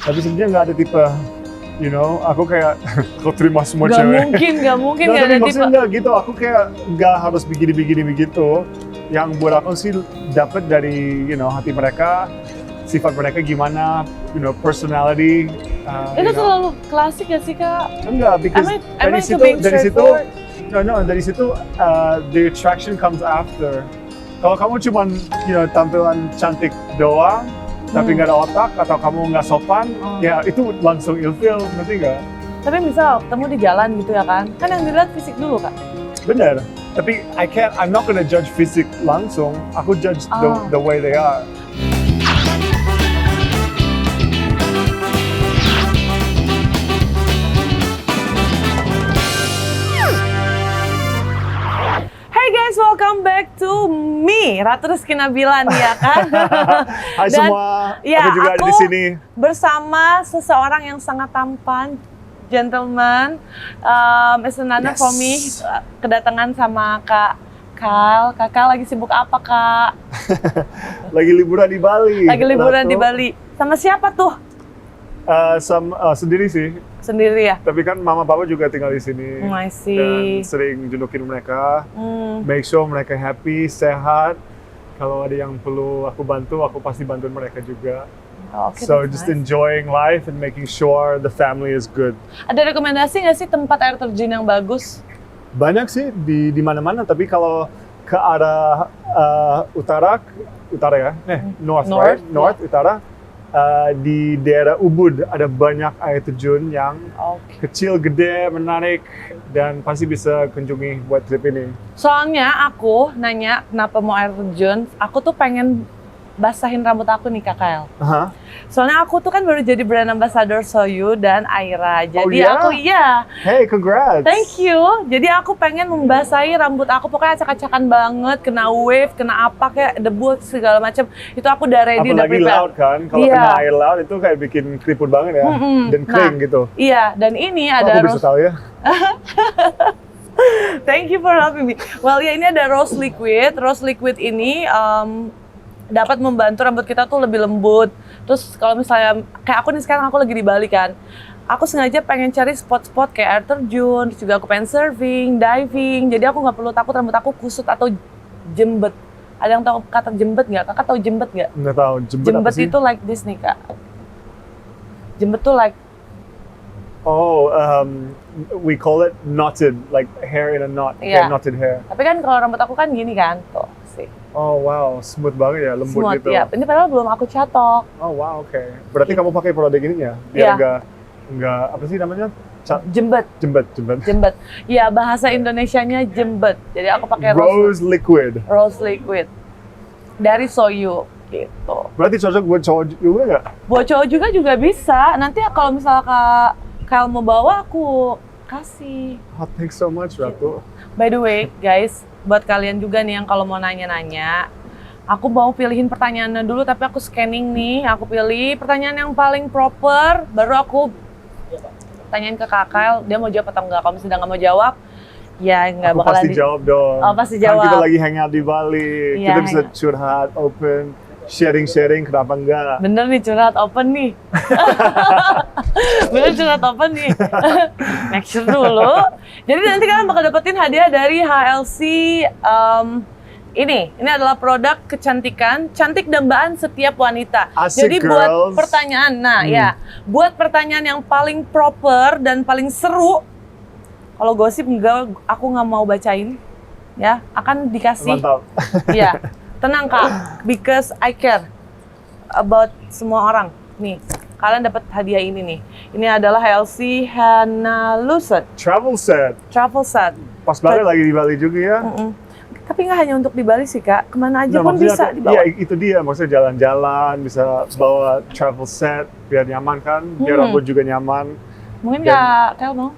Tapi sebenarnya nggak ada tipe, aku kayak aku terima semua Gak cewek. mungkin Nggak, gak tapi ada tipe. maksudnya nggak gitu. Aku kayak nggak harus begini begitu. Yang buat aku sih dapat dari hati mereka, sifat mereka gimana, personality. Itu selalu klasik gak sih Kak? Enggak, because Am I too being dari situ, straightforward? dari situ the attraction comes after. Kalau kamu cuman tampilan cantik doang, tapi nggak ada otak atau kamu nggak sopan, ya itu langsung ilfeel, ngerti nggak? Tapi misal ketemu di jalan gitu ya kan yang dilihat fisik dulu Kak. Bener. Tapi I'm not gonna judge fisik langsung. Aku judge the way they are. Hey guys, welcome back to me, Ratu Rizky Nabila nih ya kan. Hai Dan, semua, ya, aku juga ada di sini. Bersama seseorang yang sangat tampan, gentleman, is an honor for me, kedatangan sama Kak Kyle. Kakak lagi sibuk apa Kak? Lagi liburan di Bali. Lagi liburan Ratu. di Bali. Sama siapa tuh? Sendiri sih. Sendiri ya? Tapi kan mama papa juga tinggal di sini. I see. Dan sering jundukin mereka. Make sure mereka happy, sehat. Kalau ada yang perlu aku bantu, aku pasti bantuin mereka juga. Okay, So that's just nice. enjoying life and making sure the family is good. Ada rekomendasi nggak sih tempat air terjun yang bagus? Banyak sih di mana-mana, tapi kalau ke arah utara ya, north, right? North, utara, di daerah Ubud ada banyak air terjun yang kecil, gede, menarik, dan pasti bisa kunjungi buat trip ini. Soalnya aku nanya kenapa mau air terjun, aku tuh pengen basahin rambut aku nih Kak Kyle. Soalnya aku tuh kan baru jadi brand ambassador Soyu dan Aira. Jadi aku Hey, congrats. Thank you. Jadi aku pengen membasahi rambut aku, pokoknya acak-acakan banget, kena wave, kena apa kayak debu segala macam. Itu aku udah ready, udah apalagi prepare. laut kan, kalau kena air laut itu kayak bikin keriput banget ya, dan kering gitu. Iya, dan ini ada Aku bisa tahu ya. Thank you for helping me. Well ya, ini ada rose liquid. Rose liquid ini dapat membantu rambut kita tuh lebih lembut. Terus kalau misalnya kayak aku nih, sekarang aku lagi di Bali kan, aku sengaja pengen cari spot-spot kayak air terjun, terus juga aku pengen surfing, diving, jadi aku nggak perlu takut rambut aku kusut atau jembet. Ada yang tahu kata jembet nggak? Kakak tahu jembet nggak? Nggak tahu, jembet apa sih? Itu like this nih Kak. Jembet tuh like, we call it knotted, like hair in a knot, Iya. kayak knotted hair. tapi kan kalau rambut aku kan gini kan, tuh sih. Oh wow, smooth banget ya, lembut Smooth, gitu. ya. Ini padahal belum aku catok. Oh wow, oke. Berarti kamu pakai produk ini ya? Biar nggak apa sih namanya? Jembet. Jembet. Ya, bahasa Indonesianya jembet. Jadi aku pakai Rose liquid. Rose liquid dari Soyu gitu. Berarti cocok buat cowok juga nggak? Buat cowok juga bisa. Nanti kalau misalnya Kak mau bawa, aku kasih. Oh, thanks so much, Ratu. By the way, guys, buat kalian juga nih yang kalau mau nanya-nanya, aku mau pilihin pertanyaannya dulu, tapi aku scanning nih. Aku pilih pertanyaan yang paling proper, baru aku tanyain ke Kak Kyle, dia mau jawab atau enggak. Kalau misalnya nggak mau jawab, ya nggak Aku bakalan pasti jawab dong. Oh, pasti Kan kita jawab. lagi hangout di Bali, Iya, kita bisa hangout. curhat, open, sharing, kenapa enggak? Bener nih, curhat open nih. Bener curhat open nih. Make sure dulu. Jadi nanti kalian bakal dapetin hadiah dari HLC. Ini adalah produk kecantikan, cantik dambaan setiap wanita. Asik, Jadi buat girls. pertanyaan, buat pertanyaan yang paling proper dan paling seru, kalau gosip aku nggak mau bacain, ya akan dikasih. Mantap. Ya, tenang Kak, because I care about semua orang. Nih, kalian dapat hadiah ini nih. Ini adalah HLC Hana Lucid Travel set. Travel Set. Pas banget lagi di Bali juga ya. Tapi nggak hanya untuk di Bali sih Kak, kemana aja Nah, pun maksudnya bisa dibawa. Iya, itu dia. Maksudnya jalan-jalan, bisa bawa travel set, biar nyaman kan, biar rambut juga nyaman. Mungkin Kak Kel mau?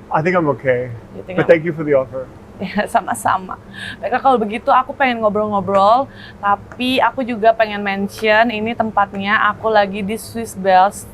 I think I'm okay. You think But thank you for the offer. Ya, sama-sama. Baiklah, kalau begitu aku pengen ngobrol-ngobrol, tapi aku juga pengen mention ini tempatnya. Aku lagi di Swiss Bells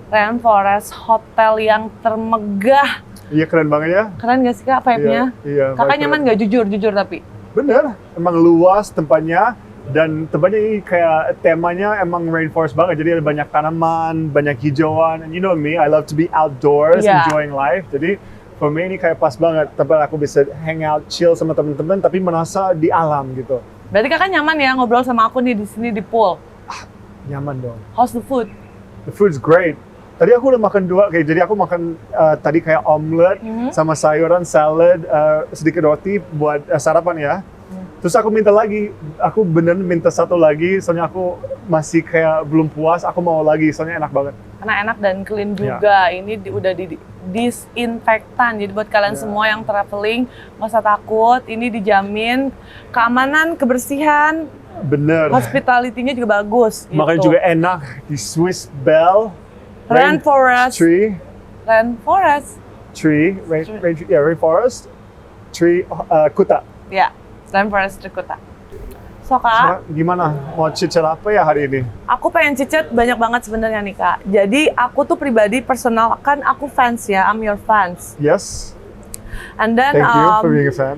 Rainforest Hotel yang termegah. Iya, keren banget ya. Keren gak sih Kak vibe-nya? Iya, Kakak vibe nyaman keren. gak? Jujur tapi? Bener, emang luas tempatnya, Dan tempatnya ini kayak temanya emang rainforest banget, jadi ada banyak tanaman, banyak hijauan. And you know me, I love to be outdoors, Yeah. enjoying life. Jadi for me ini kayak pas banget, tempat aku bisa hang out, chill sama teman-teman, tapi merasa di alam gitu. Berarti kakak nyaman ya ngobrol sama aku nih di sini di pool. Nyaman dong. How's the food? The food's great. Tadi aku udah makan dua, kayak jadi aku makan tadi kayak omelet sama sayuran, salad, sedikit roti buat sarapan ya. Terus aku minta lagi, aku bener minta satu lagi, soalnya aku masih kayak belum puas, aku mau lagi, soalnya enak banget. Karena enak dan clean juga. Ini udah di disinfektan. Jadi buat kalian semua yang traveling, nggak usah takut. Ini dijamin keamanan, kebersihan, Bener. hospitality-nya juga bagus. Makanya gitu. juga enak di Swiss Bell. Rainforest. Tree. Rainforest. Rainforest. Tree Kuta. Ya, Rainforest Trikuta. So Kak, Sekarang gimana? Mau cicil apa ya hari ini? aku pengen cicet banyak banget sebenarnya nih Kak. Jadi aku tuh pribadi personal, kan aku fans ya, I'm your fans. Yes. And then, Thank you for being a fan.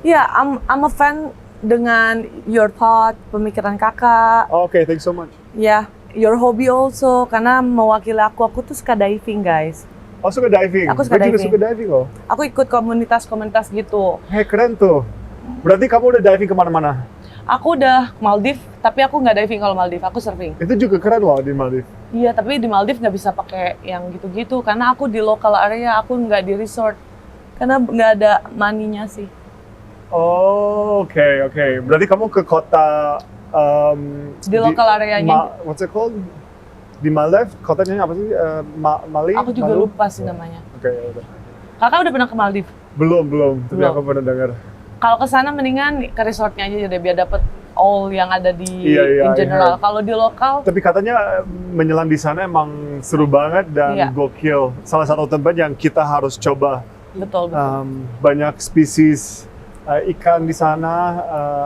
yeah, I'm a fan dengan your thought, pemikiran kakak, Okay, thanks so much. ya, your hobby also, karena mewakili aku tuh suka diving guys. Oh, suka diving? Aku suka Gue juga diving. suka diving loh. Aku ikut komunitas-komunitas gitu. Hei, keren tuh. Berarti kamu udah diving kemana-mana? Aku udah ke Maldives, tapi aku nggak diving kalau Maldives, aku surfing. Itu juga keren loh di Maldives. Iya, tapi di Maldives nggak bisa pakai yang gitu-gitu, karena aku di local area, aku nggak di resort. Karena nggak ada money-nya sih. Oh, oke. Berarti kamu ke kota Di lokal areanya. What's it called? Di Maldives, kotanya apa sih? Mali? Aku juga Malu? lupa sih namanya. Oke, ya udah. Kakak udah pernah ke Maldives? Belum. Tapi Belum. aku pernah dengar. Kalau ke sana mendingan ke resortnya aja deh biar dapet all yang ada di Iya, in general. iya. Kalau di lokal, Tapi katanya menyelam di sana emang seru banget dan Iya. gokil. Salah satu tempat yang kita harus coba. betul. Banyak spesies ikan di sana,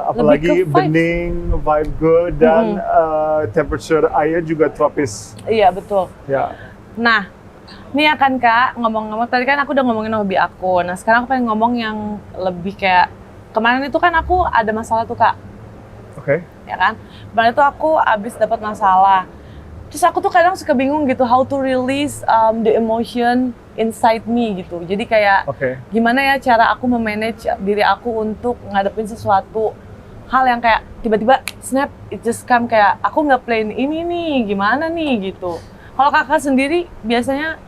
apalagi ke vibe. bening, vibe good, dan temperature air juga tropis. Iya betul. Ya, Nah, ini ya kan Kak, ngomong-ngomong tadi kan aku udah ngomongin hobi aku. Nah sekarang aku pengen ngomong yang lebih kayak kemarin itu kan aku ada masalah tuh Kak, oke. ya kan? Kemarin itu aku abis dapat masalah. Terus aku tuh kadang suka bingung gitu how to release the emotion inside me gitu. Jadi kayak Oke. gimana ya cara aku memanage diri aku untuk ngadepin sesuatu hal yang kayak tiba-tiba snap, it just come kayak aku nggak plan ini nih, gimana nih gitu. Kalau kakak sendiri biasanya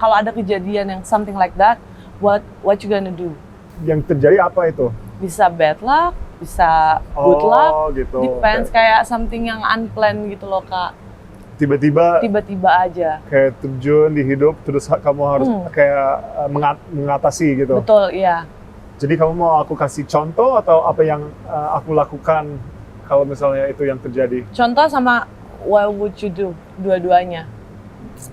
kalau ada kejadian yang something like that, what you gonna do? Yang terjadi apa itu? Bisa bad luck, bisa good luck, Oh, gitu. depends kayak something yang unplanned gitu loh Kak. Tiba-tiba Tiba-tiba aja. kayak terjun di hidup, terus kamu harus kayak mengatasi gitu. Betul, iya. Jadi kamu mau aku kasih contoh atau apa yang aku lakukan kalau misalnya itu yang terjadi? Contoh sama what would you do? Dua-duanya.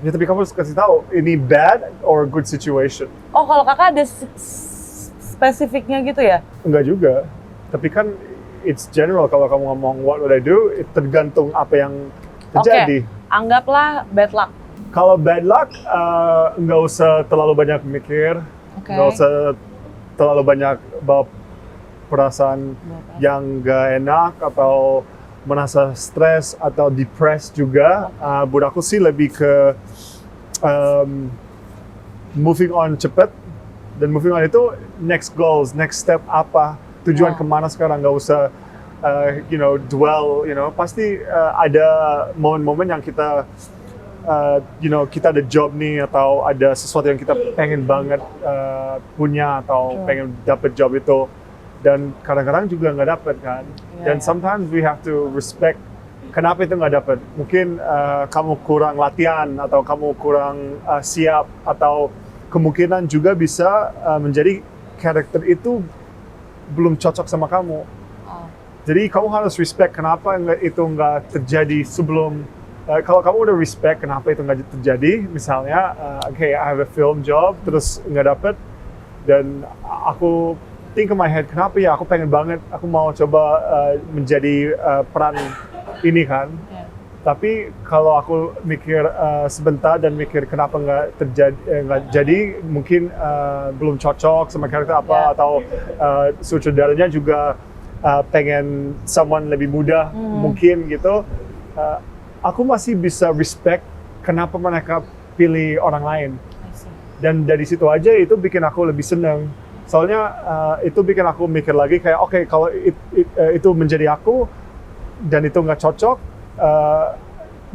Ya, tapi kamu harus kasih tahu ini bad or good situation. Oh, kalau kakak ada spesifiknya gitu ya? Enggak juga. Tapi kan it's general kalau kamu ngomong what would I do, it tergantung apa yang terjadi. Anggaplah bad luck. Kalau bad luck, nggak usah terlalu banyak mikir, Oke. nggak usah terlalu banyak bawa perasaan yang nggak enak atau merasa stres atau depressed juga. Buat aku sih lebih ke moving on cepet, dan moving on itu next goals, next step apa, tujuan kemana sekarang, nggak usah dwell, pasti ada momen-momen yang kita kita ada job nih atau ada sesuatu yang kita pengen banget punya atau pengen dapet job itu, dan kadang-kadang juga nggak dapet kan. Dan sometimes we have to respect kenapa itu nggak dapet. Mungkin kamu kurang latihan atau kamu kurang siap, atau kemungkinan juga bisa menjadi karakter itu belum cocok sama kamu. Jadi kamu harus respect kenapa itu nggak terjadi sebelum. Kalau kamu udah respect kenapa itu nggak terjadi, misalnya, okay, I have a film job, terus nggak dapet, dan aku think in my head, kenapa ya, aku pengen banget, aku mau coba menjadi peran ini kan. Tapi kalau aku mikir sebentar dan mikir kenapa nggak jadi, mungkin belum cocok sama karakter apa, atau sutradaranya juga pengen someone lebih muda mungkin gitu, aku masih bisa respect kenapa mereka pilih orang lain. Dan dari situ aja itu bikin aku lebih seneng. Soalnya itu bikin aku mikir lagi kayak oke, kalau itu menjadi aku dan itu nggak cocok,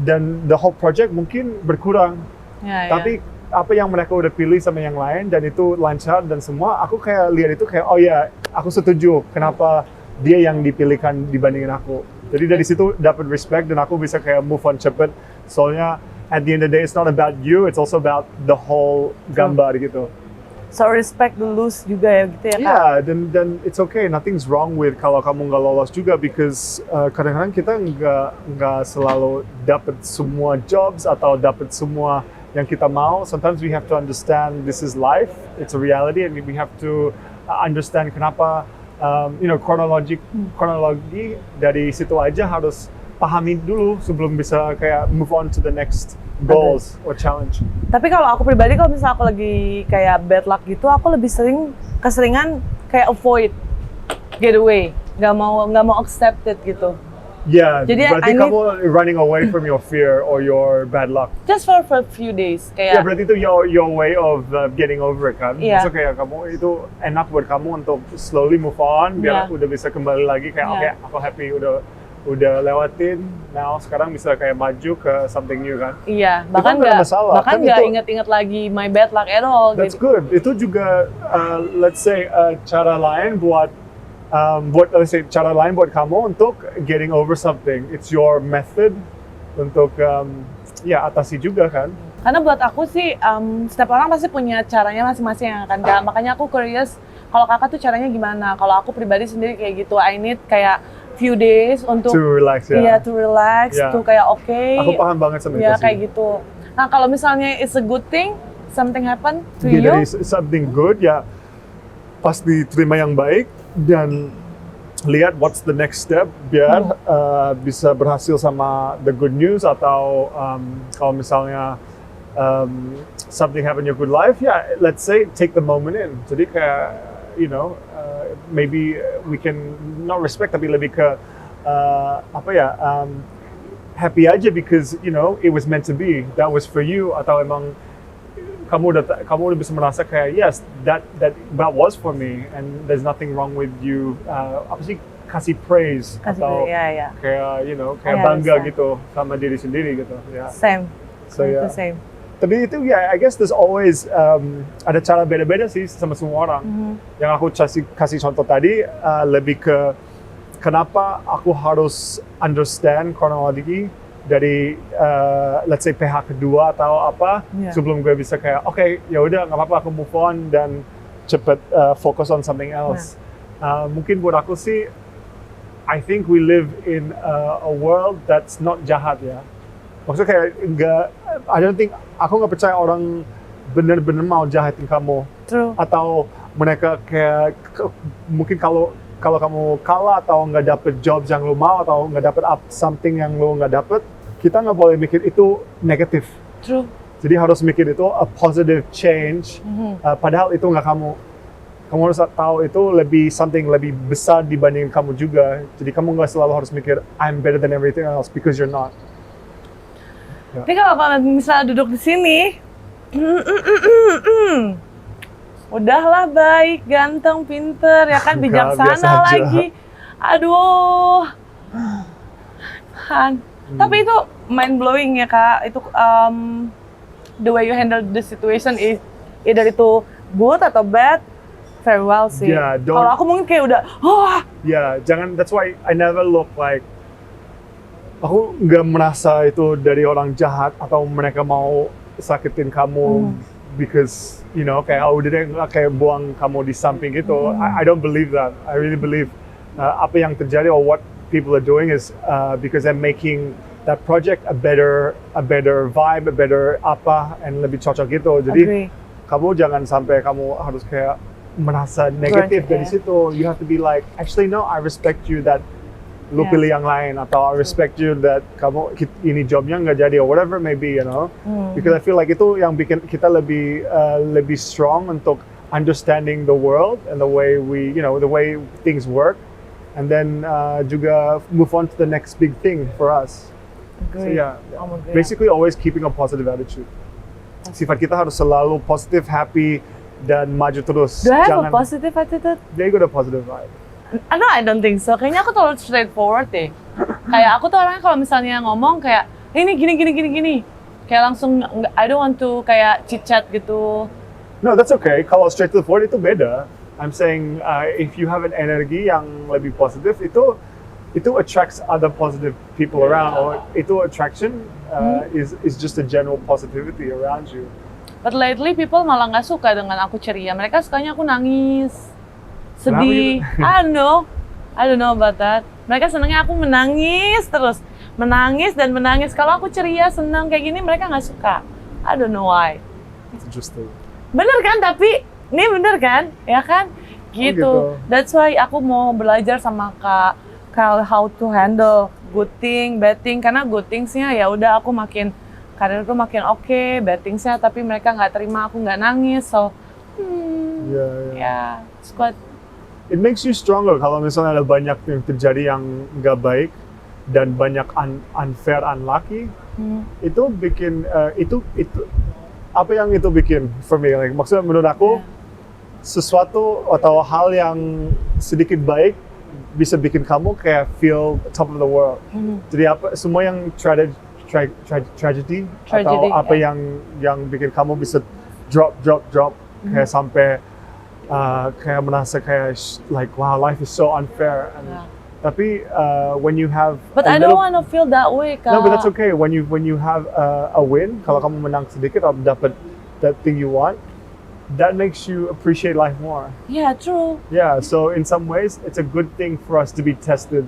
dan the whole project mungkin berkurang. Tapi apa yang mereka udah pilih sama yang lain dan itu lancar dan semua, aku kayak lihat itu kayak oh ya, aku setuju kenapa dia yang dipilihkan dibandingin aku. Jadi dari situ dapat respect dan aku bisa kayak move on cepet. Soalnya at the end of the day it's not about you, it's also about the whole gambar gitu. So respect the lose juga ya gitu ya Kak? Yeah, dan it's okay, nothing's wrong with kalau kamu nggak lolos juga because kadang-kadang kita nggak selalu dapat semua jobs atau dapat semua yang kita mau. Sometimes we have to understand this is life, it's a reality, and we have to understand kenapa kronologi dari situ aja harus pahami dulu sebelum bisa kayak move on to the next goals or challenge. Tapi kalau aku pribadi, kalau misalnya aku lagi kayak bad luck gitu, aku lebih keseringan kayak avoid, get away, nggak mau accept it gitu. Yeah, jadi berarti kamu running away from your fear or your bad luck. Just for a few days, kayak. Ya berarti itu your way of getting over it kan. Yeah. Maksudnya kayak kamu itu enak buat kamu untuk slowly move on, biar udah bisa kembali lagi kayak oke, aku happy udah lewatin. Now sekarang bisa kayak maju ke something new kan. Iya, bahkan nggak inget-inget lagi my bad luck at all. That's gitu. good. Itu juga let's say cara lain buat kamu untuk getting over something. It's your method untuk atasi juga kan. Karena buat aku sih setiap orang pasti punya caranya masing-masing kan Kak. Makanya aku curious kalau Kakak tuh caranya gimana. Kalau aku pribadi sendiri kayak gitu, I need kayak few days untuk to relax to relax, to kayak Aku paham banget sama itu sih. Kayak gitu. Nah, kalau misalnya it's a good thing, something happen to you. Dari something good pasti terima yang baik dan lihat what's the next step biar bisa berhasil sama the good news atau kalau misalnya something happen in your good life, let's say take the moment in. Jadi kayak maybe we can not respect tapi lebih ke happy aja because it was meant to be, that was for you, atau emang kamu udah bisa merasa kayak yes, that was for me and there's nothing wrong with you kasih praise atau kayak kayak bangga gitu sama diri sendiri gitu ya. Same. So same. Tapi itu I guess there's always ada cara beda-beda sih sama semua orang. Yang aku kasih contoh tadi lebih ke kenapa aku harus understand kronologi dari let's say PH kedua atau apa sebelum gue bisa kayak oke, ya udah nggak apa-apa, aku move on dan cepet fokus on something else. Mungkin buat aku sih I think we live in a world that's not jahat ya. Maksudnya kayak aku nggak percaya orang benar-benar mau jahatin kamu. True. Atau mereka kayak mungkin kalau kamu kalah atau nggak dapet jobs yang lo mau atau nggak dapet something yang lo nggak dapet, kita nggak boleh mikir itu negatif. True. Jadi harus mikir itu a positive change. Padahal itu nggak kamu. Kamu harus tahu itu something lebih besar dibanding kamu juga. Jadi kamu nggak selalu harus mikir I'm better than everything else because you're not. Tapi kalau misalnya duduk di sini, udahlah baik, ganteng, pinter, ya kan, bijaksana lagi. Aduh, Han. Tapi itu mind blowing ya Kak. Itu the way you handle the situation is either itu good atau bad, very well sih. Kalau aku mungkin kayak udah, jangan. That's why I never look like. Aku nggak merasa itu dari orang jahat atau mereka mau sakitin kamu because kayak udah deh kayak buang kamu di samping gitu. I don't believe that. I really believe apa yang terjadi or what people are doing is because they're making that project a better vibe, a better apa, and lebih cocok gitu. Jadi kamu jangan sampai kamu harus kayak merasa negatif dari situ. You have to be like, actually no, I respect you that lu pilih yang lain, atau I respect you that kamu ini jobnya nggak jadi or whatever maybe, because I feel like itu yang bikin kita lebih strong untuk understanding the world and the way the way things work, and then juga move on to the next big thing for us. So Agree. yeah, I'm agree. basically always keeping a positive attitude. Sifat kita harus selalu positif, happy, dan maju terus. Do I have a positive attitude? There you go, the positive vibe. No, I don't think so. Kayaknya aku terlalu straightforward deh. Kayak aku tuh orangnya kalau misalnya ngomong kayak ini gini. Kayak langsung I don't want to kayak chit-chat gitu. No, that's okay. Kalau straight to the point itu beda. I'm saying if you have an energi yang lebih positif, itu attracts other positive people around. Or itu attraction is just a general positivity around you. But lately people malah nggak suka dengan aku ceria. Mereka sukanya aku nangis, sedih. I don't know about that. Mereka senangnya aku menangis terus, menangis. Kalau aku ceria, senang kayak gini, mereka nggak suka. I don't know why. It's interesting. Bener kan? Tapi ini bener kan? Ya kan? Gitu. Oh, gitu. That's why aku mau belajar sama Kak how to handle good thing, bad thing. Karena good things-nya ya udah aku makin karirku makin oke, bad things-nya tapi mereka nggak terima aku nggak nangis. So, Yeah. it's quite. It makes you stronger kalau misalnya ada banyak yang terjadi yang nggak baik dan banyak unfair, unlucky. Itu bikin itu apa yang itu bikin for me? Like, maksudnya menurut aku sesuatu atau hal yang sedikit baik bisa bikin kamu kayak feel top of the world. Jadi apa semua yang tragedy atau apa yang bikin kamu bisa drop kayak sampai kayak merasa kayak like wow, life is so unfair. Tapi when you have But I don't want to feel that way, Kak. No, but that's okay. When you have a win, kalau kamu menang sedikit atau dapat that thing you want, that makes you appreciate life more. Yeah, true. Yeah, so in some ways it's a good thing for us to be tested.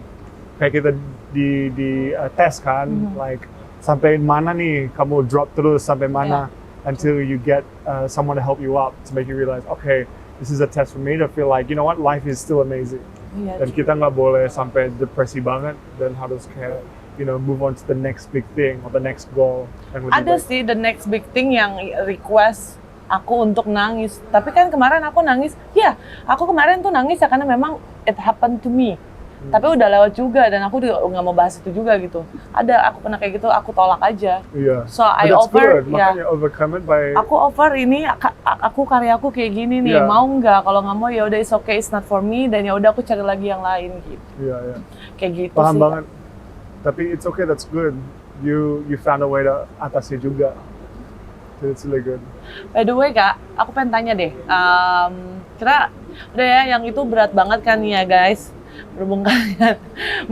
Kayak kita di tes kan, like sampai mana nih kamu drop terus sampai mana until you get someone to help you up to make you realize, okay, this is a test for me to feel like, you know what, life is still amazing. Yeah, Dan kita nggak boleh sampai depresi banget dan harus kayak, you know, move on to the next big thing or the next goal. Yang lebih ada baik. sih the next big thing yang request aku untuk nangis. Tapi kan kemarin aku nangis, aku kemarin tuh nangis ya karena memang it happened to me. Tapi udah lewat juga dan aku juga nggak mau bahas itu juga gitu. Ada aku pernah kayak gitu, aku tolak aja. Iya. So I But that's offer, good. Makanya overcome it by. aku offer ini, aku karyaku kayak gini nih, Yeah. mau nggak? Kalau nggak mau ya udah it's okay, it's not for me. Dan ya udah aku cari lagi yang lain gitu. Iya. Kayak gitu Paham sih. banget. Tapi it's okay, that's good. You found a way to atasi juga. So it's really good. By the way Kak, aku pengen tanya deh. Kita udah ya, yang itu berat banget kan nih ya guys. Berhubung kalian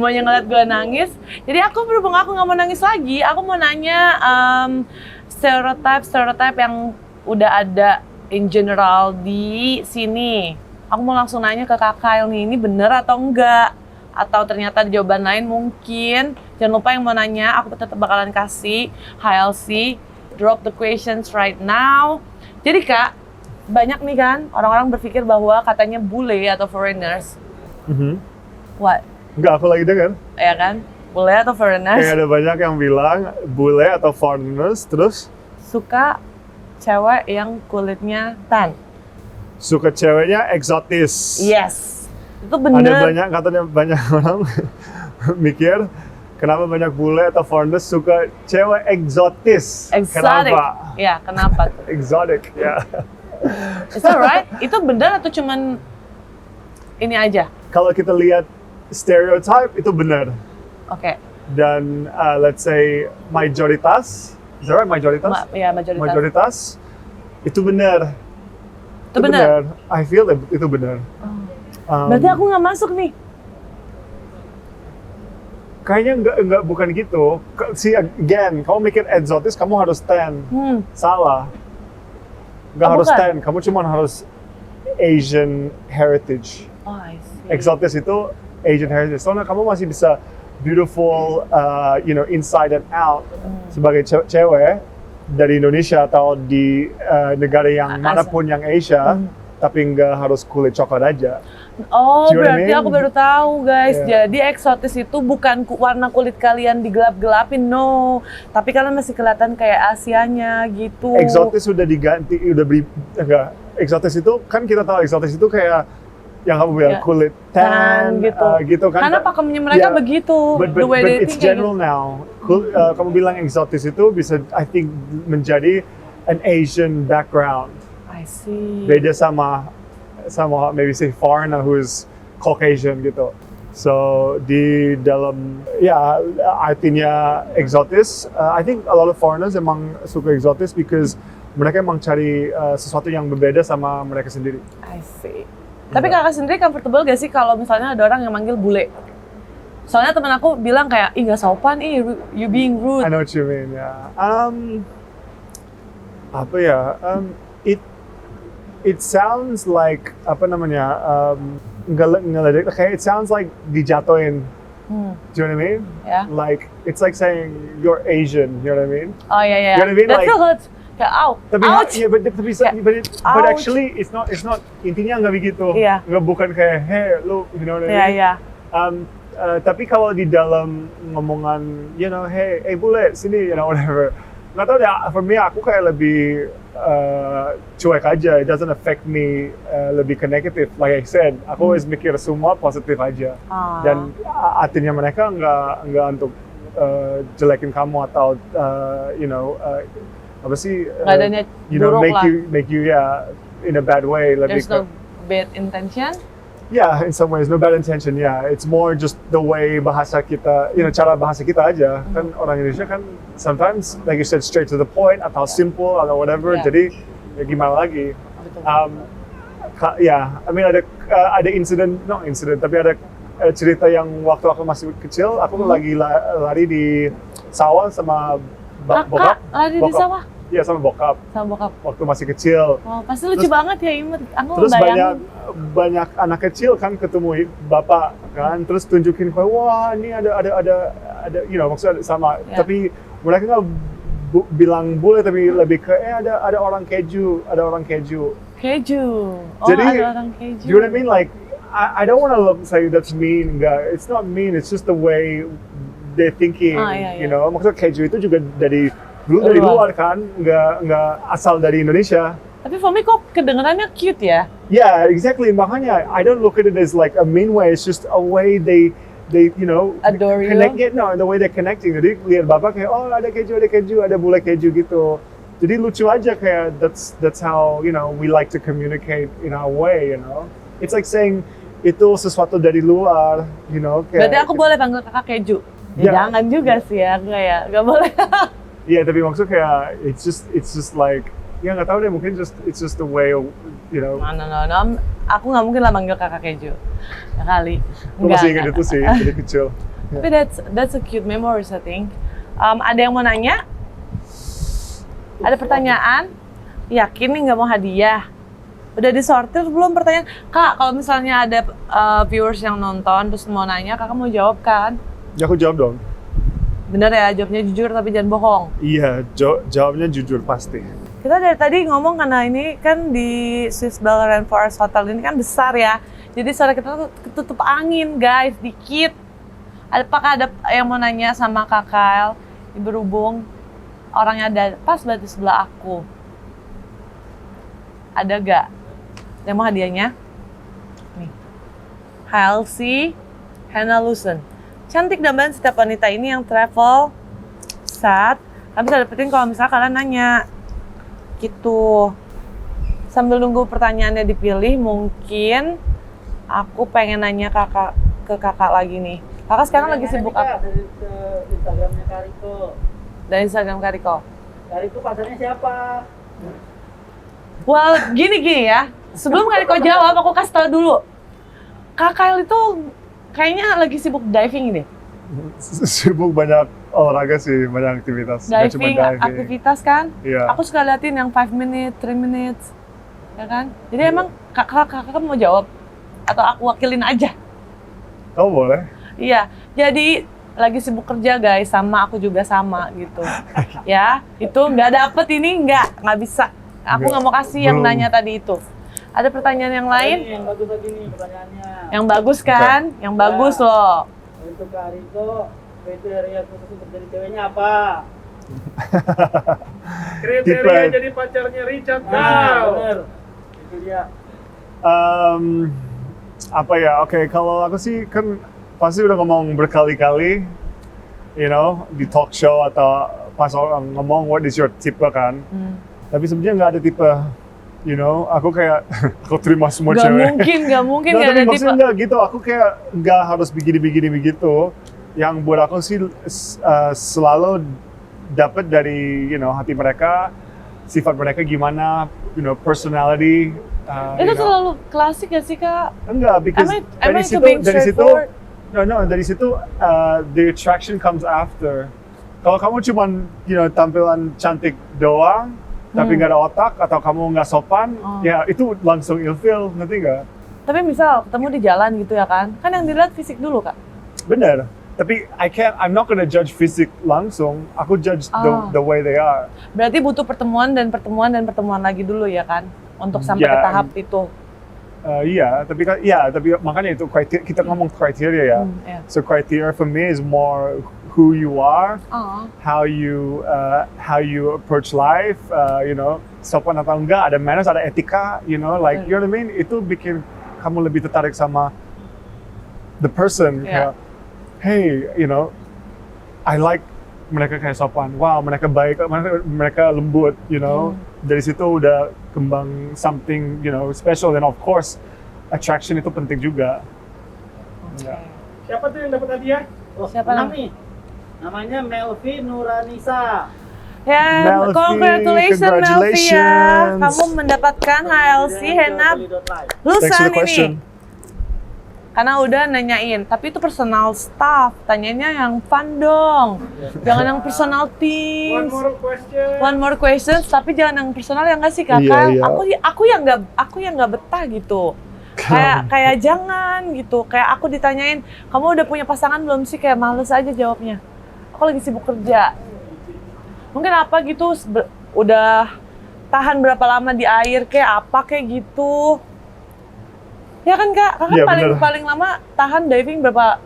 mau ngeliat gue nangis, jadi berhubung aku nggak mau nangis lagi, aku mau nanya stereotype yang udah ada in general di sini. Aku mau langsung nanya ke Kak Kyle nih, ini bener atau enggak? Atau ternyata ada jawaban lain mungkin. Jangan lupa yang mau nanya, aku tetap bakalan kasih HLC. Drop the questions right now. Jadi Kak, banyak nih kan orang-orang berpikir bahwa katanya bule atau foreigners. What? Enggak, aku lagi dengar. Ya kan? Bule atau foreigners Kayak ada banyak yang bilang bule atau foreigners terus suka cewek yang kulitnya tan. suka ceweknya eksotis. Yes. Itu bener. Katanya banyak orang mikir kenapa banyak bule atau foreigners suka cewek eksotis. Exotic. Kenapa? Ya, kenapa tuh? Exotic, ya. Is that right? Itu bener atau cuman ini aja? Kalau kita lihat stereotype itu benar. Oke. Dan let's say mayoritas, is that right? Mayoritas? Mayoritas. Mayoritas itu benar. Itu benar. I feel itu benar. Berarti aku nggak masuk nih. Kayaknya bukan gitu. See again, kamu mikir exotis, kamu harus tan. Salah. Nggak harus bukan. tan, kamu cuma harus Asian heritage. Oh, I see. Exotis itu Asian heritage. Soalnya kamu masih bisa beautiful, inside and out sebagai cewek dari Indonesia atau di negara yang manapun yang Asia, tapi nggak harus kulit coklat aja. Oh, Do you know what I berarti mean? aku baru tahu guys. Yeah. Jadi eksotis itu bukan warna kulit kalian digelap-gelapin, no. Tapi kalian masih kelihatan kayak Asianya gitu. Eksotis udah diganti, eksotis itu kan kita tahu eksotis itu kayak yang kamu bilang Ya. kulit tan gitu kan. Karena pakemnya mereka Yeah. begitu, But the way they it's think kayak general gitu. now. Kamu bilang eksotis itu bisa, I think, menjadi an Asian background. I see. Beda sama maybe say foreigner who is Caucasian gitu. So di dalam ya artinya eksotis, I think a lot of foreigners emang suka eksotis because mereka emang cari sesuatu yang berbeda sama mereka sendiri. I see. Tapi kakak sendiri comfortable gak sih kalau misalnya ada orang yang manggil bule? Soalnya temen aku bilang kayak, ih gak sopan, you being rude. I know what you mean, ya. Apa ya? It sounds like apa namanya? Ngeledek. Kayak it sounds like dijatoin. Do you know what I mean? Ya. Like it's like saying you're Asian. You know what I mean? Oh iya iya. You know what I mean? That Like- feel hurts. Kayak, Tapi ouch. yeah, but Ouch. actually it's not intinya nggak begitu. Iya. Nggak, bukan kayak hey lu, you know what I mean? Iya iya. Tapi kalau di dalam ngomongan, you know, hey bule sini, you know, whatever. Nggak tahu deh, for me aku kayak lebih cuek aja. It doesn't affect me lebih ke negatif. Like I said, aku always mikir semua positif aja. Dan artinya mereka nggak untuk jelekin kamu atau you know apa sih? Nggak ada niat you know, buruk lah. make you yeah in a bad way. Lebih There's no bad intention. Yeah, in some ways, no bad intention. Yeah, it's more just the way bahasa kita, you know, cara bahasa kita aja. Kan orang Indonesia kan sometimes, like you said, straight to the point atau simple atau whatever. Yeah. Jadi ya gimana lagi? Betul. Yeah, I mean ada incident, tapi ada cerita yang waktu aku masih kecil, aku lagi lari di sawah sama bokap. Kakak lari di sawah? Iya, sama bokap. Sama bokap. Waktu masih kecil. Oh, pasti lucu banget ya Imut. Aku Terus bayangin. banyak anak kecil kan ketemu bapak kan, terus tunjukin kayak wah ini ada you know, maksudnya sama. Yeah. Tapi mereka nggak bilang bule, tapi lebih ke ada orang keju. Keju. Oh, Jadi, ada orang keju. Do you know what I mean? Like I don't want to say that's mean. Enggak, it's not mean. It's just the way they're thinking. Iya, You iya. know, maksudnya keju itu juga dari luar kan, nggak asal dari Indonesia. Tapi for me kok kedengerannya cute ya? Yeah, exactly. Makanya I don't look at it as like a mean way. It's just a way they you know Adore you? connect it. No, the way they're connecting. Jadi lihat bapak kayak oh ada keju, ada bule keju gitu. Jadi lucu aja kayak that's how you know we like to communicate in our way. You know, it's like saying itu sesuatu dari luar. You know, kayak. Berarti aku boleh panggil kakak keju? Ya. Jangan juga sih ya, nggak boleh. Iya, tapi maksudnya kayak it's just like ya nggak tahu deh, mungkin it's just the way you know. No. Aku nggak mungkin lah manggil kakak keju. Ya kali. Gue masih ingat itu sih dari kecil. Tapi that's a cute memories I think. Ada yang mau nanya? Ada pertanyaan? Yakin nih nggak mau hadiah? Udah disortir belum pertanyaan? Kak, kalau misalnya ada viewers yang nonton terus mau nanya, kakak mau jawab kan? Ya aku jawab dong. Bener ya, jawabnya jujur tapi jangan bohong. Iya, jawabnya jujur pasti. Kita dari tadi ngomong karena ini kan di Swiss Bell Rainforest Hotel ini kan besar ya. Jadi suara kita tuh ketutup angin guys, dikit. Apakah ada yang mau nanya sama Kak Kyle? Berhubung orangnya ada pas banget di sebelah aku. Ada gak? Yang mau hadiahnya? Nih. Halsey Hannah Lucen. Cantik dan setiap wanita ini yang travel saat kalian bisa dapetin kalau misalnya kalian nanya gitu. Sambil nunggu pertanyaannya dipilih, mungkin aku pengen nanya ke kakak lagi nih. Kakak sekarang lagi sibuk apa? Dari Instagramnya Kariko. Dari Instagram Kariko. Kariko pacarnya siapa? Well, gini ya. Sebelum Kariko jawab, aku kasih tau dulu. Kak Kyle itu kayaknya lagi sibuk diving deh. Sibuk banyak olahraga sih, banyak aktivitas. Nggak cuma Diving, aktivitas kan? Iya. Aku suka liatin yang 5 minutes, 3 minutes. Ya kan? Jadi emang kakak mau jawab? Atau aku wakilin aja? Oh boleh. Iya, jadi lagi sibuk kerja guys, sama aku juga sama gitu. Ya, itu nggak dapet ini nggak bisa. Aku nggak mau kasih yang Belum. nanya tadi itu. Ada pertanyaan yang lain? Ini yang bagus lagi nih pertanyaannya. Yang bagus kan? Yang bagus loh. Untuk Kariko, kriteria khusus untuk jadi ceweknya apa? Kriteria Tipe. jadi pacarnya Richard Nah, Kyle. bener. Itu dia. Apa ya? Oke, kalau aku sih kan pasti udah ngomong berkali-kali, di talk show atau pas orang ngomong what is your tipe kan. Tapi sebenarnya nggak ada tipe, aku kayak aku terima semua Gak cewek. mungkin Nggak, gak tapi ada tipe. maksudnya nggak gitu. Aku kayak nggak harus begini begitu. Yang buat aku sih selalu dapat dari hati mereka, sifat mereka gimana, personality. Itu selalu klasik gak sih Kak? Enggak, because Am I too being straightforward? dari situ the attraction comes after. Kalau kamu cuman tampilan cantik doang, tapi nggak ada otak atau kamu nggak sopan, ya itu langsung ilfeel, ngerti nggak? Tapi misal ketemu di jalan gitu ya kan yang dilihat fisik dulu Kak. Bener. Tapi I'm not gonna judge fisik langsung. Aku judge the way they are. Berarti butuh pertemuan lagi dulu ya kan untuk sampai ke tahap itu. Iya, tapi makanya itu kita ngomong kriteria ya. Iya. So criteria for me is more who you are, how you approach life, sopan atau enggak, ada manners, ada etika, you know what I mean? Itu bikin kamu lebih tertarik sama the person. Yeah. Kayak, hey, I like mereka kayak sopan, wow, mereka baik, mereka lembut, Dari situ udah kembang something, special, and of course, attraction itu penting juga. Okay. Siapa tuh yang dapat hadiah? Siapa nih? Namanya Melvi Nuranisa. Ya, Melvi, congratulations Melvi ya. congratulations. Kamu mendapatkan HLC Henna Thanks for Lusan the question. ini. Karena udah nanyain, tapi itu personal staff. Tanyanya yang fun dong. Jangan yang personal things. One more questions, tapi jangan yang personal ya nggak sih Kakak? Iya. Aku yang nggak betah gitu. Kayak jangan gitu. Kayak aku ditanyain, kamu udah punya pasangan belum sih? Kayak males aja jawabnya. Aku lagi sibuk kerja. Mungkin apa gitu, udah tahan berapa lama di air kayak apa kayak gitu. Ya kan Kak, Iya, paling lama tahan diving berapa?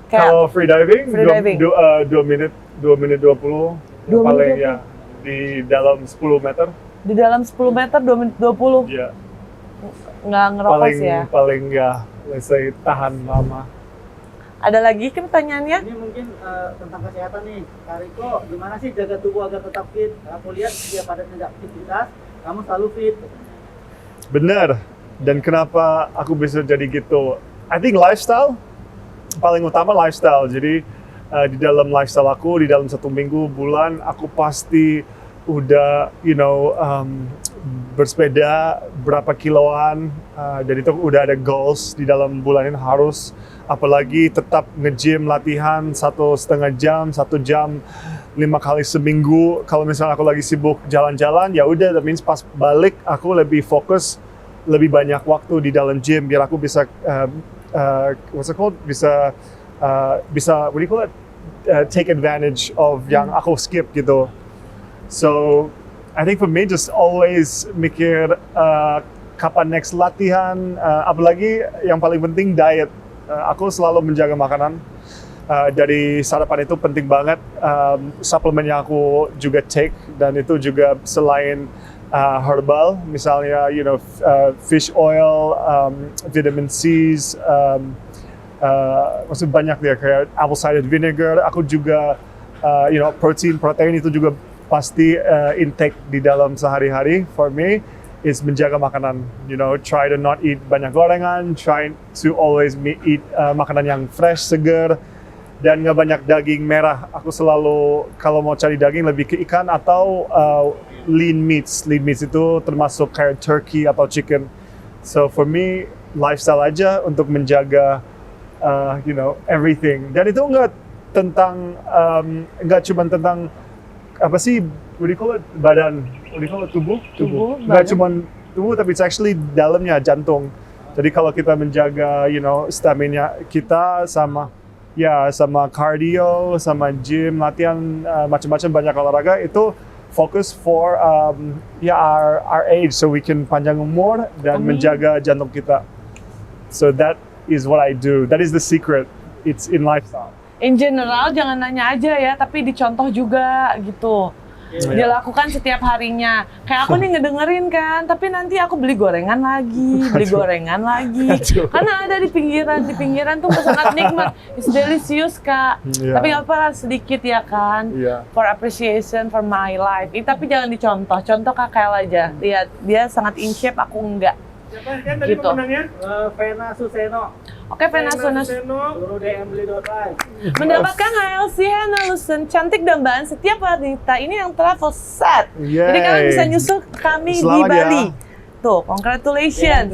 Kalau free diving, Free diving. 2 menit 20. 2 paling menit ya di dalam 10 meter. Di dalam 10 meter 2 menit 20. Iya. Nggak ngerokok sih ya. Paling ya, let's say tahan lama. Ada lagi kan pertanyaannya? Ini mungkin tentang kesehatan nih. Kak Riko, gimana sih jaga tubuh agar tetap fit? Aku lihat dia pada tidak aktivitas, kamu selalu fit. Bener. Dan kenapa aku bisa jadi gitu? I think lifestyle, paling utama lifestyle. Jadi di dalam lifestyle aku, di dalam 1 minggu, bulan, aku pasti udah, bersepeda berapa kiloan. Dan itu udah ada goals di dalam bulan ini harus. Apalagi tetap nge-gym, latihan 1,5 jam, 1 jam, 5 kali seminggu. Kalau misalnya aku lagi sibuk jalan-jalan, ya udah, that means pas balik aku lebih fokus, lebih banyak waktu di dalam gym biar aku bisa what's it called? Bisa what do you call it? Take advantage of yang aku skip gitu. So I think for me just always mikir kapan next latihan, apalagi yang paling penting diet. Aku selalu menjaga makanan. Dari sarapan itu penting banget. Suplemen yang aku juga take, dan itu juga selain herbal, misalnya fish oil, vitamin C's, maksudnya banyak dia kayak apple cider vinegar. Aku juga protein itu juga pasti intake di dalam sehari-hari. For me is menjaga makanan, try to not eat banyak gorengan, try to always eat makanan yang fresh, segar, dan nggak banyak daging merah. Aku selalu kalau mau cari daging lebih ke ikan atau lean meats. Lean meats itu termasuk kayak turkey atau chicken. So for me, lifestyle aja untuk menjaga, everything. Dan itu nggak cuma tentang apa sih, what do you call it, badan, what do you call it, tubuh. Nggak cuma tubuh, tapi it's actually dalamnya, jantung. Jadi kalau kita menjaga, stamina kita sama cardio, sama gym, latihan, macam-macam banyak olahraga, itu focus for our age, so we can panjang umur dan menjaga jantung kita. So that is what I do. That is the secret. It's in lifestyle. In general jangan nanya aja ya, tapi dicontoh juga gitu. Dia lakukan setiap harinya. Kayak aku nih ngedengerin kan, tapi nanti aku beli gorengan lagi. Karena ada di pinggiran tuh sangat nikmat. It's delicious, Kak. Tapi nggak apa-apa sedikit ya kan. For appreciation for my life. Tapi jangan dicontoh. Contoh Kak Kyle aja. Lihat, dia sangat in shape, aku enggak. Siapa kan tadi Gitu. pemenangnya? Vena Suseno. Oke, Venasunas. Suruh DM beli.live. Mendapatkan HLC Hennelusen cantik dambaan setiap wanita ini yang travel set. Jadi kalian bisa nyusul kami Selamat di Bali. ya. Tuh, congratulations.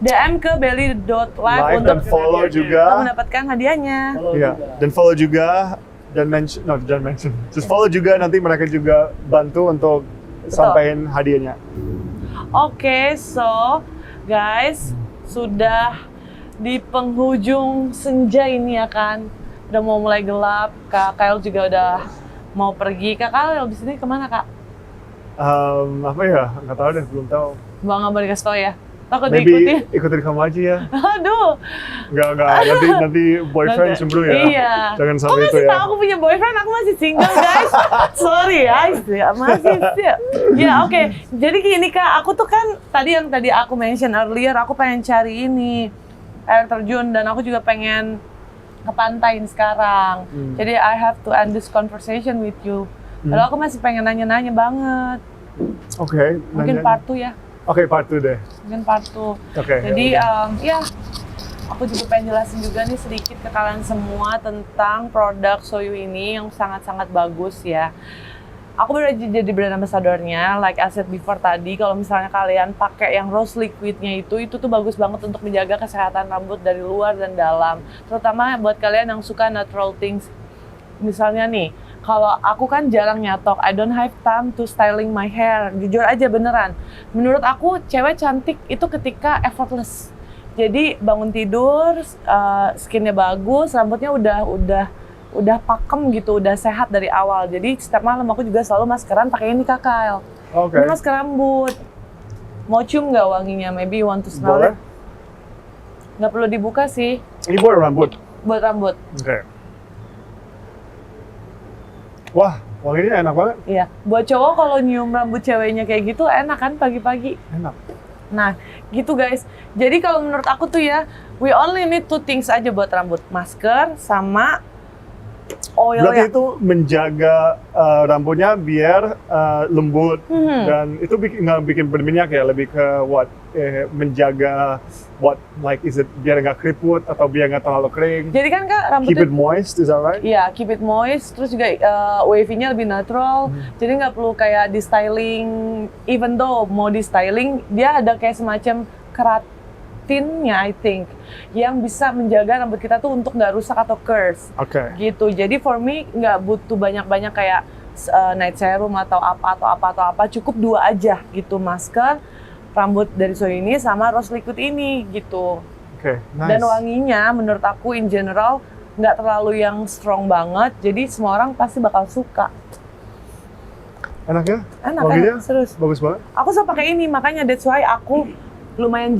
DM ke beli.live untuk dan follow juga. mendapatkan hadiahnya. Iya, dan follow juga dan jangan mention. Just follow juga, nanti mereka juga bantu untuk sampaikan hadiahnya. Oke, so guys, sudah di penghujung senja ini ya kan. Udah mau mulai gelap, Kak Kyle juga udah mau pergi. Kak Kyle abis ini kemana, Kak? Apa ya? Nggak tahu deh, belum tahu. Bang, nggak mau dikasih tau ya? Takut Maybe diikutin. ikutin kamu aja ya. Aduh. Nggak. Nanti boyfriend cemburu ya. Iya. Jangan Kok sampai itu masih ya. tahu aku punya boyfriend? Aku masih single, guys. Sorry ya, masih sih. Ya, oke. Jadi gini, Kak. Aku tuh kan tadi aku mention earlier, aku pengen cari ini air terjun dan aku juga pengen ke pantai sekarang. Jadi I have to end this conversation with you. Lalu aku masih pengen nanya-nanya banget. Oke. Mungkin part 2 ya. Oke, part 2 deh. Mungkin part 2. Oke. Jadi ya aku juga pengen jelasin juga nih sedikit ke kalian semua tentang produk Soyu ini yang sangat-sangat bagus ya. Aku baru aja jadi brand ambassador-nya, like I said before tadi, kalau misalnya kalian pakai yang rose liquidnya itu tuh bagus banget untuk menjaga kesehatan rambut dari luar dan dalam. Terutama buat kalian yang suka natural things. Misalnya nih, kalau aku kan jarang nyatok, I don't have time to styling my hair. Jujur aja beneran. Menurut aku, cewek cantik itu ketika effortless. Jadi bangun tidur, skinnya bagus, rambutnya udah pakem gitu, udah sehat dari awal. Jadi setiap malam aku juga selalu maskeran pakai ini Kak Kyle. Oke. Ini masker rambut. Mau cium nggak wanginya? Maybe you want to smell Boleh. it? Nggak perlu dibuka sih, Ini buat rambut. buat rambut. Oke. Wah, wanginya enak banget. Iya, buat cowok kalau nyium rambut ceweknya kayak gitu enak kan pagi-pagi. Enak. Nah, gitu guys. Jadi kalau menurut aku tuh ya, we only need 2 things aja buat rambut. Masker sama oil Berarti ya. itu menjaga rambutnya biar lembut dan itu nggak bikin berminyak ya, lebih ke menjaga is it biar nggak keriput atau biar nggak terlalu kering. Jadi kan Kak, Keep rambutnya it moist, is that right? iya, keep it moist, terus juga wavy-nya lebih natural. Jadi nggak perlu kayak di styling, even though mau di styling, dia ada kayak semacam keratinnya I think, yang bisa menjaga rambut kita tuh untuk nggak rusak atau curls. Oke. Gitu. Jadi for me nggak butuh banyak-banyak kayak night serum atau apa. Cukup 2 aja gitu, masker, rambut dari Soyu ini sama rose liquid ini gitu. Oke, nice. Dan wanginya menurut aku in general nggak terlalu yang strong banget, jadi semua orang pasti bakal suka. Enak ya? Enak, Wanginya serius. bagus banget. Aku suka pakai ini, makanya that's why aku lumayan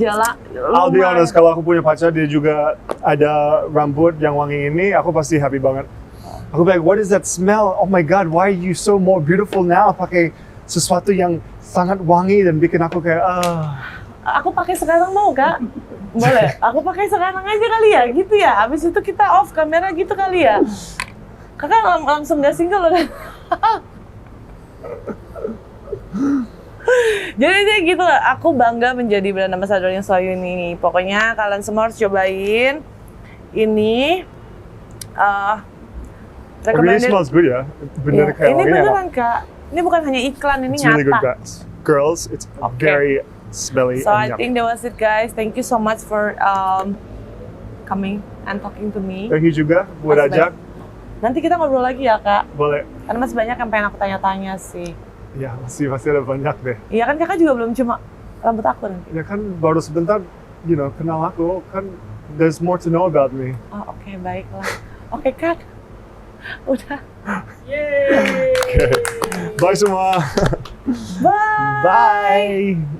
I'll be honest, kalau aku punya pacar dia juga ada rambut yang wangi ini, aku pasti happy banget. Aku bilang, what is that smell? Oh my god, why are you so more beautiful now? Pakai sesuatu yang sangat wangi dan bikin aku kayak Aku pakai sekarang mau Kak? Boleh? Aku pakai sekarang aja kali ya, gitu ya. Habis itu kita off kamera gitu kali ya. Kakak langsung gak single loh kan? Jadi gitu, aku bangga menjadi brand ambassador-nya Soyu ini. Pokoknya kalian semua harus cobain. Ini it really smells good ya. Bener kayak ini wanginya enak. beneran Kak. Ini bukan hanya iklan, ini It's really good nyata. guys. Girls, it's very smelly So and I think that was it guys. Thank you so much for coming and talking to me. Thank you juga buat Mas ajak. Nanti kita ngobrol lagi ya Kak. Boleh. Karena masih banyak yang pengen aku tanya-tanya sih. Ya, masih ada banyak deh. Iya kan Kakak juga belum cuma rambut aku nanti. Ya kan baru sebentar, kenal aku kan. There's more to know about me. Oh oke, baiklah. Oke Kak. Udah. Yeay. Okay. Bye semua. Bye. Bye.